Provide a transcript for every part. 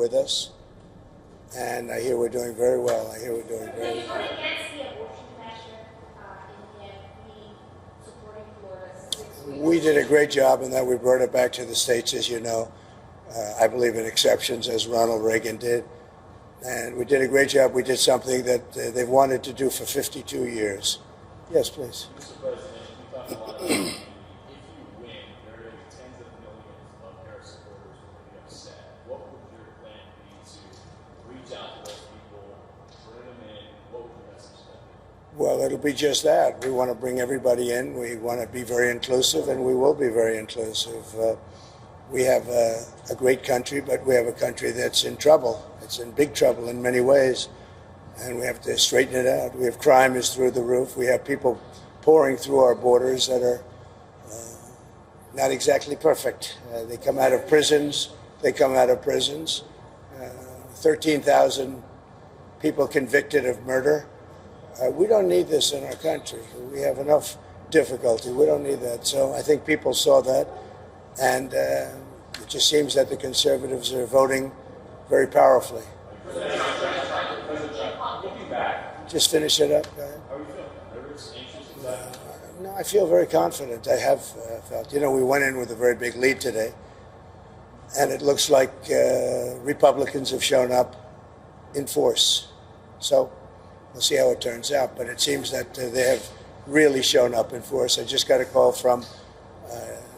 with us. And I hear we're doing very well. I hear we're doing very well. We did a great job in that we brought it back to the states, as you know. I believe in exceptions, as Ronald Reagan did. And we did a great job. We did something that they've wanted to do for 52 years. Yes, please. Mr. President, you talked a lot about if you win, there are tens of millions of Harris supporters who will be upset. What would your plan be to reach out to those people, bring them in? What would your message be? Well, it'll be just that. We want to bring everybody in. We want to be very inclusive, and we will be very inclusive. We have a great country, but we have a country that's in trouble. It's in big trouble in many ways, and we have to straighten it out. We have crime is through the roof. We have people pouring through our borders that are not exactly perfect. They come out of prisons. 13,000 people convicted of murder. We don't need this in our country. We have enough difficulty. We don't need that. So I think people saw that. And it just seems that the conservatives are voting very powerfully. Looking back, just finish it up. how are you feeling? Nervous, anxious? No, I feel very confident. I have felt. You know, we went in with a very big lead today, and it looks like Republicans have shown up in force. So we'll see how it turns out. But it seems that they have really shown up in force. I just got a call from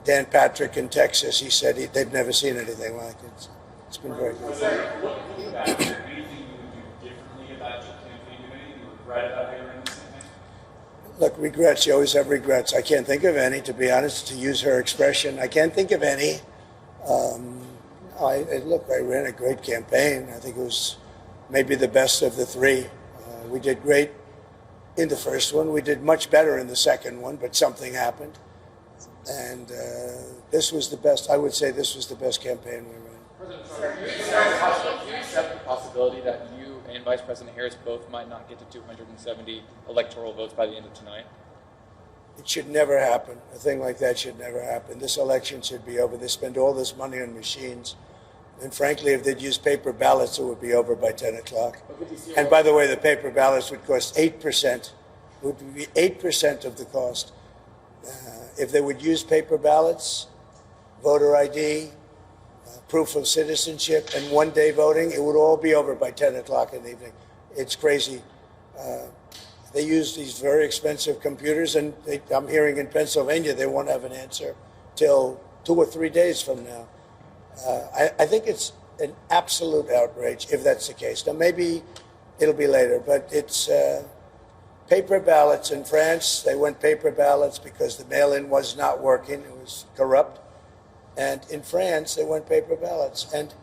Dan Patrick in Texas. He said they've never seen anything like it. It's been very good. Looking back, is there anything you would do differently about your campaign? Do anything you regret about entering this campaign? Look, regrets. You always have regrets. I can't think of any, to be honest, to use her expression. I can't think of any. Look, I ran a great campaign. I think it was maybe the best of the three. We did great in the first one. We did much better in the second one, but something happened. And this was the best. I would say this was the best campaign we ran. President Trump, do you accept the possibility that you and Vice President Harris both might not get to 270 electoral votes by the end of tonight? It should never happen. A thing like that should never happen. This election should be over. They spend all this money on machines. And frankly, if they'd use paper ballots, it would be over by 10 o'clock. And by the way, the paper ballots would cost 8%. It would be 8% of the cost. If they would use paper ballots, voter ID, proof of citizenship, and one-day voting, it would all be over by 10 o'clock in the evening. It's crazy. They use these very expensive computers, and I'm hearing in Pennsylvania they won't have an answer till 2 or 3 days from now. I think it's an absolute outrage if that's the case. Now, maybe it'll be later, but it's paper ballots in France. They went paper ballots because the mail-in was not working. It was corrupt. And in France, they went paper ballots. And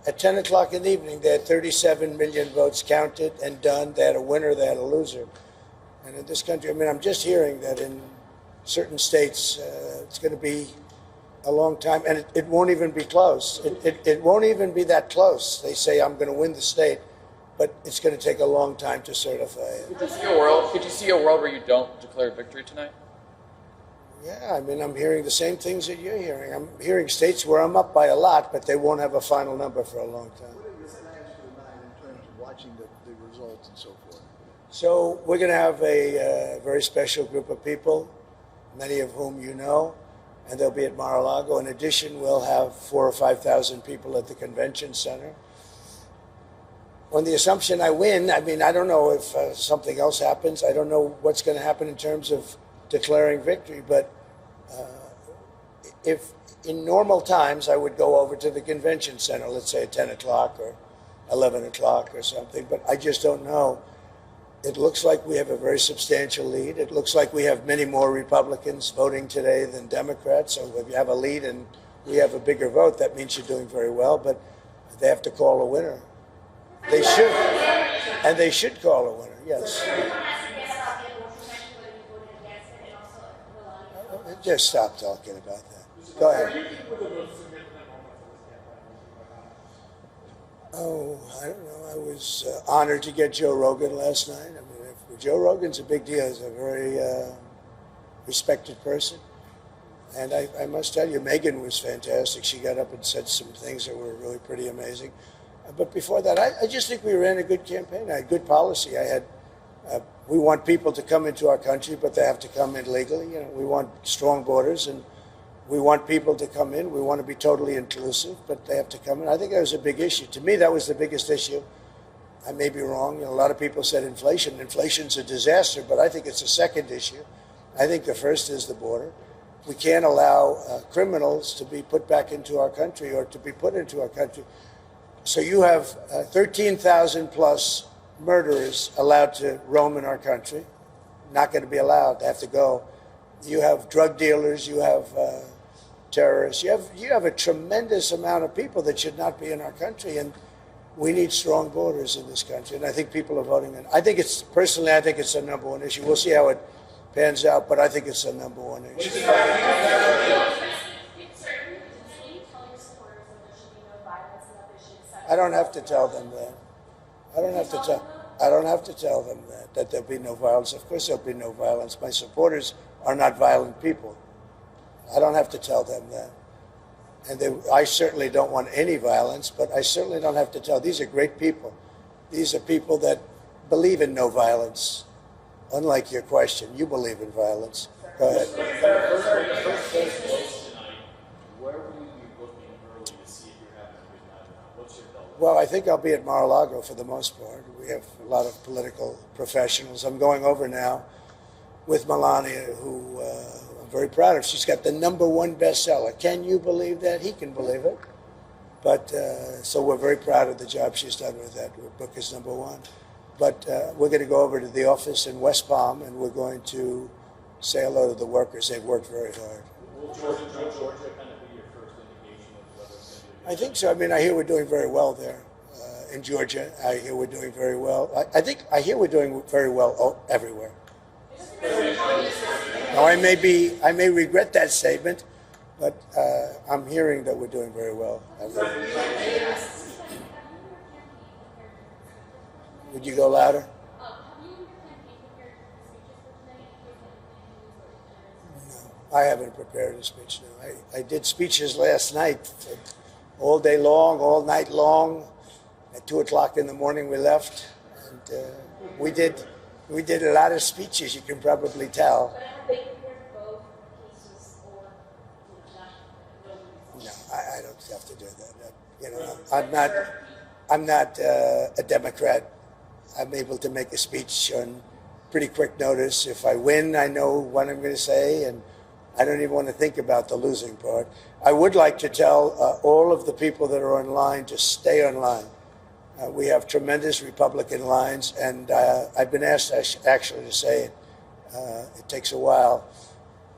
at 10 o'clock in the evening, they had 37 million votes counted and done. They had a winner, they had a loser. And in this country, I mean, I'm just hearing that in certain states, it's going to be a long time. And it won't even be close. It won't even be that close. They say, I'm going to win the state, but it's going to take a long time to certify it. Could you see a world where you don't declare victory tonight? Yeah, I mean, I'm hearing the same things that you're hearing. I'm hearing states where I'm up by a lot, but they won't have a final number for a long time. What are your plans for tonight in terms of watching the results and so forth? So we're going to have a very special group of people, many of whom you know, and they'll be at Mar-a-Lago. In addition, we'll have 4,000 or 5,000 people at the convention center. On the assumption I win, I mean, I don't know if something else happens. I don't know what's going to happen in terms of declaring victory, but if in normal times I would go over to the convention center, let's say at 10 o'clock or 11 o'clock or something, but I just don't know. It looks like we have a very substantial lead. It looks like we have many more Republicans voting today than Democrats, so if you have a lead and we have a bigger vote, that means you're doing very well, but they have to call a winner. They should, and they should call a winner, yes. Just stop talking about that. Go ahead. Oh, I don't know. I was honored to get Joe Rogan last night. I mean, Joe Rogan's a big deal. He's a very respected person. And I must tell you, Megan was fantastic. She got up and said some things that were really pretty amazing. But before that, I just think we ran a good campaign. I had good policy. We want people to come into our country, but they have to come in legally. You know, we want strong borders, and we want people to come in. We want to be totally inclusive, but they have to come in. I think that was a big issue. To me, that was the biggest issue. I may be wrong. You know, a lot of people said inflation. Inflation's a disaster, but I think it's a second issue. I think the first is the border. We can't allow criminals to be put back into our country or to be put into our country. So you have 13,000 plus murderers allowed to roam in our country. Not going to be allowed. They have to go. You have drug dealers. You have terrorists. You have a tremendous amount of people that should not be in our country, and we need strong borders in this country. And I think people are voting. And I think it's personally, I think it's the number one issue. We'll see how it pans out, but I think it's the number one issue. I don't have to tell them that. I don't have to tell them that there'll be no violence. Of course there'll be no violence. My supporters are not violent people. I don't have to tell them that. And I certainly don't want any violence, but I certainly don't have to tell. These are great people. These are people that believe in no violence. Unlike your question, you believe in violence. Go ahead. Well, I think I'll be at Mar-a-Lago for the most part. We have a lot of political professionals. I'm going over now with Melania, who I'm very proud of. She's got the #1 bestseller. Can you believe that? He can believe it. But so we're very proud of the job she's done with that. Her book is #1. But we're going to go over to the office in West Palm, and we're going to say hello to the workers. They've worked very hard. Will Georgia kind of be your first indication of whether it's going to be? I think so. I mean, I hear we're doing very well there in Georgia. I hear we're doing very well. I hear we're doing very well everywhere. Now, I may regret that statement, but I'm hearing that we're doing very well everywhere. Would you go louder? No, I haven't prepared a speech. No, I did speeches last night, all day long, all night long. At 2:00 in the morning, we left, and we did a lot of speeches. You can probably tell. No, I don't have to do that. You know, I'm not a Democrat. I'm able to make a speech on pretty quick notice. If I win, I know what I'm going to say, and I don't even want to think about the losing part. I would like to tell all of the people that are online to stay online. We have tremendous Republican lines, and I've been asked actually to say it. It takes a while.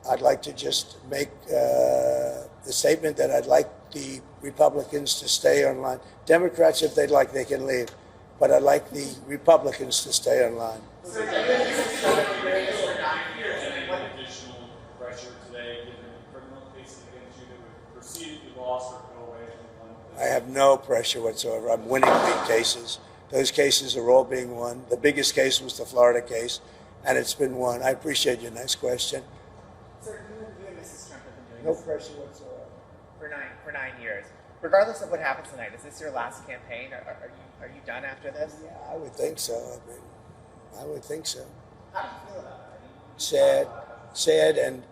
I'd like to just make the statement that I'd like the Republicans to stay online. Democrats, if they'd like, they can leave. But I'd like the Republicans to stay online. I have no pressure whatsoever. I'm winning big cases. Those cases are all being won. The biggest case was the Florida case, and it's been won. I appreciate your nice question. Sir, you and Mrs. Trump have been doing No this pressure whatsoever. for 9 years. Regardless of what happens tonight, is this your last campaign? Are you done after this? Yeah, I would think so. I mean, I would think so. How do you feel about it? Sad and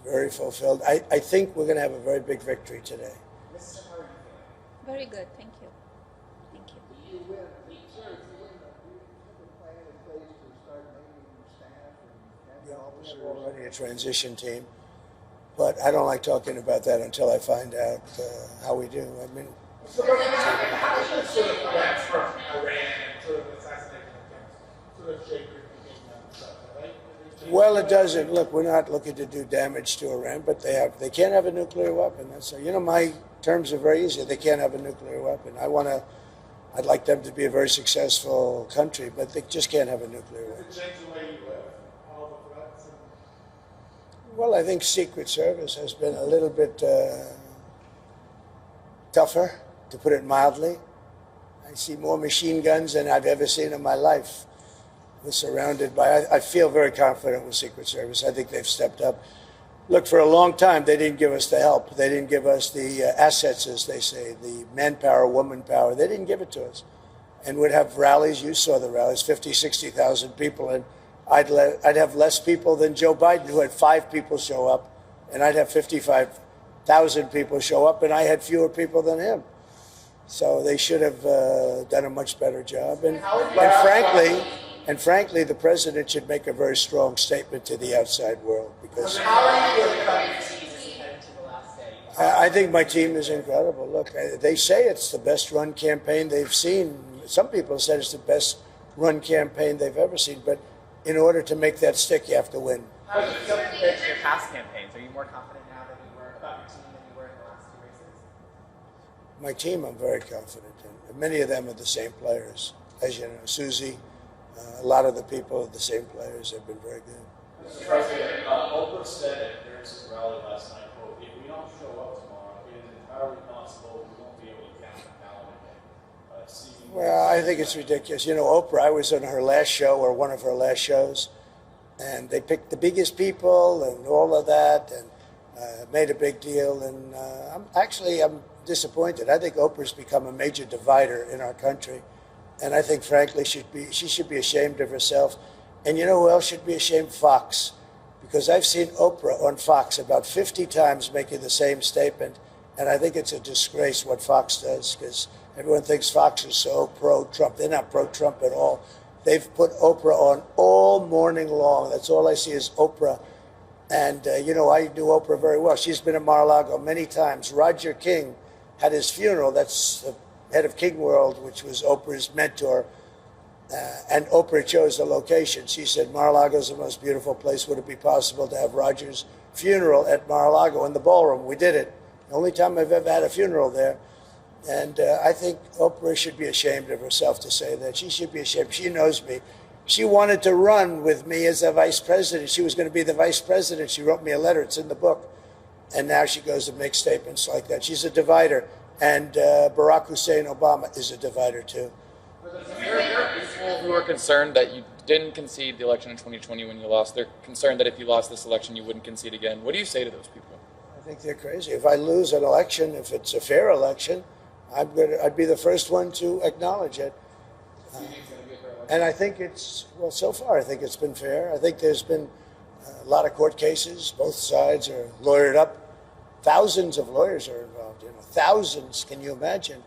very fulfilled. I think we're going to have a very big victory today. Mrs. Trump, how are you feeling? Very good, thank you. Thank you. If you win, do you have a plan in place to start naming staff and We cabinet officers? have already a transition team, but I don't like talking about that until I find out how we do. I mean, So, how does this sort of events from Iran and sort of assassination attempts sort of shape your thinking on stuff, right? well, it doesn't. Look, we're not looking to do damage to Iran, but they can't have a nuclear weapon. That's my terms are very easy. They can't have a nuclear weapon. I'd like them to be a very successful country, but they just can't have a nuclear weapon. Does it change the way you live? All the threats and Well, I think Secret Service has been a little bit tougher, to put it mildly. I see more machine guns than I've ever seen in my life. We're surrounded by, I feel very confident with Secret Service. I think they've stepped up. Look, for a long time, they didn't give us the help. They didn't give us the assets, as they say, the manpower, woman power. They didn't give it to us. And we'd have rallies. You saw the rallies, 50, 60,000 people. And I'd have less people than Joe Biden, who had 5 people show up. And I'd have 55,000 people show up, and I had fewer people than him. So they should have done a much better job. And frankly, the president should make a very strong statement to the outside world, because How are you feeling about your team as we head into the last day? I think my team is incredible. Look, they say it's the best run campaign they've seen. Some people said it's the best run campaign they've ever seen. But in order to make that stick, you have to win. How do you feel compared to your past campaigns? Are you more confident now than you were about your team than you were in the last 2 races? My team, I'm very confident in. Many of them are the same players. As you know, Susie, a lot of the people are the same players. They've been very good. Mr. President, Oprah said at Harris's rally last night, quote, if we don't show up tomorrow, it is entirely possible we won't be able to count the ballot again. Well, I think it's ridiculous. You know, Oprah, I was on her last show, or one of her last shows, and they picked the biggest people and all of that, and made a big deal. And I'm disappointed. I think Oprah's become a major divider in our country, and I think, frankly, she should be ashamed of herself. And you know who else should be ashamed? Fox, because I've seen Oprah on Fox about 50 times making the same statement, and I think it's a disgrace what Fox does, because everyone thinks Fox is so pro-Trump. They're not pro-Trump at all. They've put Oprah on all morning long. That's all I see is Oprah. And, you know, I knew Oprah very well. She's been in Mar-a-Lago many times. Roger King had his funeral. That's the head of King World, which was Oprah's mentor. And Oprah chose the location. She said, Mar-a-Lago is the most beautiful place. Would it be possible to have Roger's funeral at Mar-a-Lago in the ballroom? We did it. The only time I've ever had a funeral there. And I think Oprah should be ashamed of herself to say that. She should be ashamed. She knows me. She wanted to run with me as a vice president. She was going to be the vice president. She wrote me a letter. It's in the book. And now she goes and makes statements like that. She's a divider. And Barack Hussein Obama is a divider, too. There are people who are concerned that you didn't concede the election in 2020 when you lost. They're concerned that if you lost this election, you wouldn't concede again. What do you say to those people? I think they're crazy. If I lose an election, if it's a fair election, I'd be the first one to acknowledge it. And I think so far, I think it's been fair. I think there's been a lot of court cases. Both sides are lawyered up. Thousands of lawyers are involved, thousands, can you imagine?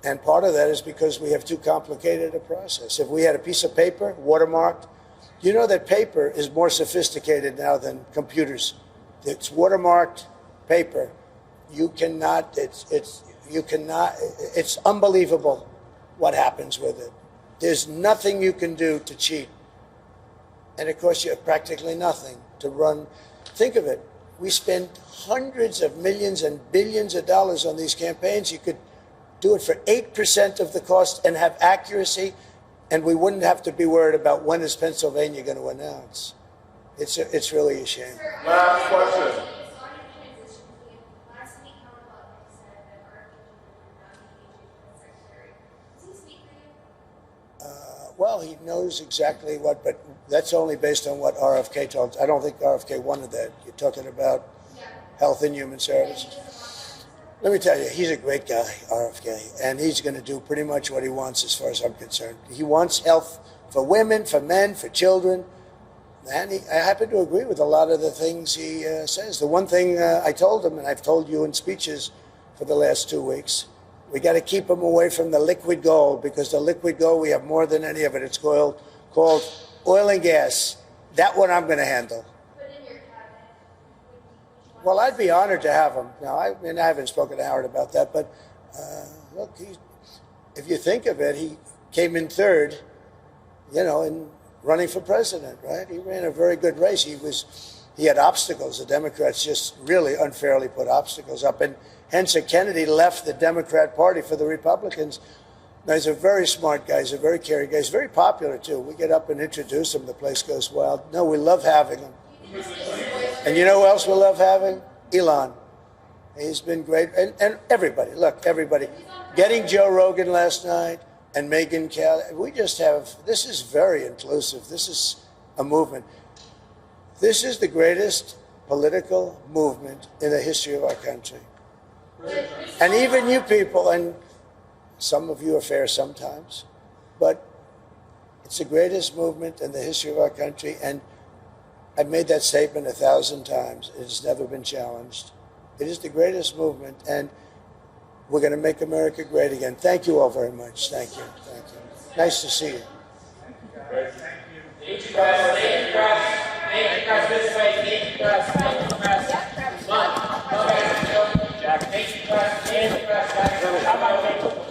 And part of that is because we have too complicated a process. If we had a piece of paper, watermarked, you know that paper is more sophisticated now than computers. It's watermarked paper. It's unbelievable what happens with it. There's nothing you can do to cheat. And it costs you practically nothing to run. Think of it. We spend hundreds of millions and billions of dollars on these campaigns. You could do it for 8% of the cost and have accuracy, and we wouldn't have to be worried about when is Pennsylvania going to announce. It's really a shame. Last question. Well, he knows exactly what, but that's only based on what RFK told. I don't think RFK wanted that. You're talking about Health and Human Services. Let me tell you, he's a great guy, RFK, and he's going to do pretty much what he wants as far as I'm concerned. He wants health for women, for men, for children, and I happen to agree with a lot of the things he says. The one thing I told him, and I've told you in speeches for the last 2 weeks, we got to keep them away from the liquid gold, because the liquid gold, we have more than any of it. It's called oil and gas. That one I'm going to handle. Well, I'd be honored to have him. Now, I haven't spoken to Howard about that, but look, if you think of it, he came in third, in running for president, right? He ran a very good race. He had obstacles. The Democrats just really unfairly put obstacles up, and Henson Kennedy left the Democrat Party for the Republicans. Now, he's a very smart guy. He's a very caring guy. He's very popular, too. We get up and introduce him. The place goes wild. No, we love having him. And you know who else we love having? Elon. He's been great. And everybody, look, everybody. Getting Joe Rogan last night and Megyn Kelly. This is very inclusive. This is a movement. This is the greatest political movement in the history of our country. And even you people, and some of you are fair sometimes, but it's the greatest movement in the history of our country, and I've made that statement 1,000 times. It has never been challenged. It is the greatest movement, and we're going to make America great again. Thank you all very much. Thank you. Thank you. Nice to see you. Thank you, guys. Thank you, guys. Thank you, guys. This way. Thank you, guys. Thank you, guys. Jack. Thank you, guys. Thank you, guys. Come on,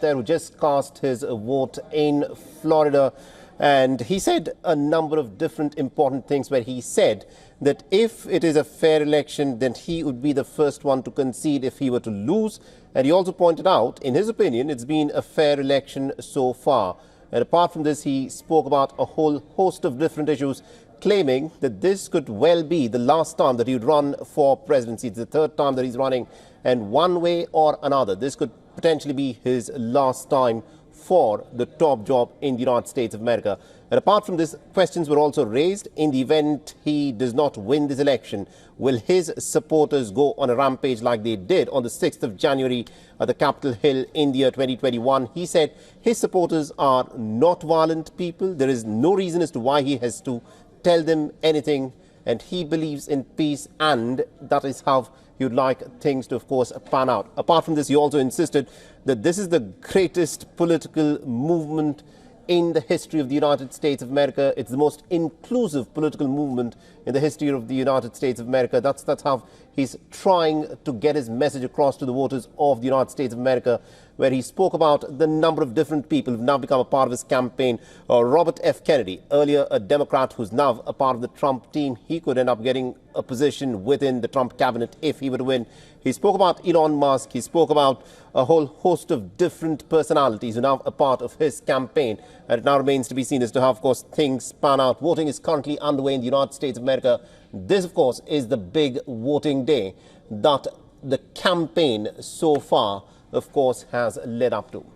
there who just cast his vote in Florida, and he said a number of different important things, where he said that if it is a fair election, then he would be the first one to concede if he were to lose. And he also pointed out, in his opinion, it's been a fair election so far. And apart from this, he spoke about a whole host of different issues, claiming that this could well be the last time that he would run for presidency. It's the third time that he's running, and one way or another, this could potentially be his last time for the top job in the United States of America. And apart from this, questions were also raised. In the event he does not win this election, will his supporters go on a rampage like they did on the 6th of January at the Capitol Hill in the year 2021? He said his supporters are not violent people. There is no reason as to why he has to tell them anything, and he believes in peace, and that is how he would like things to, of course, pan out. Apart from this, he also insisted that this is the greatest political movement in the history of the United States of America. It's the most inclusive political movement in the history of the United States of America. That's how he's trying to get his message across to the voters of the United States of America, where he spoke about the number of different people who've now become a part of his campaign. Robert F. Kennedy, earlier a Democrat who's now a part of the Trump team, he could end up getting a position within the Trump cabinet if he were to win. He spoke about Elon Musk. He spoke about a whole host of different personalities who are now a part of his campaign. And it now remains to be seen as to how, of course, things pan out. Voting is currently underway in the United States of America. This, of course, is the big voting day that the campaign so far, of course, has led up to.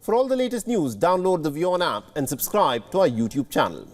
For all the latest news, download the WION app and subscribe to our YouTube channel.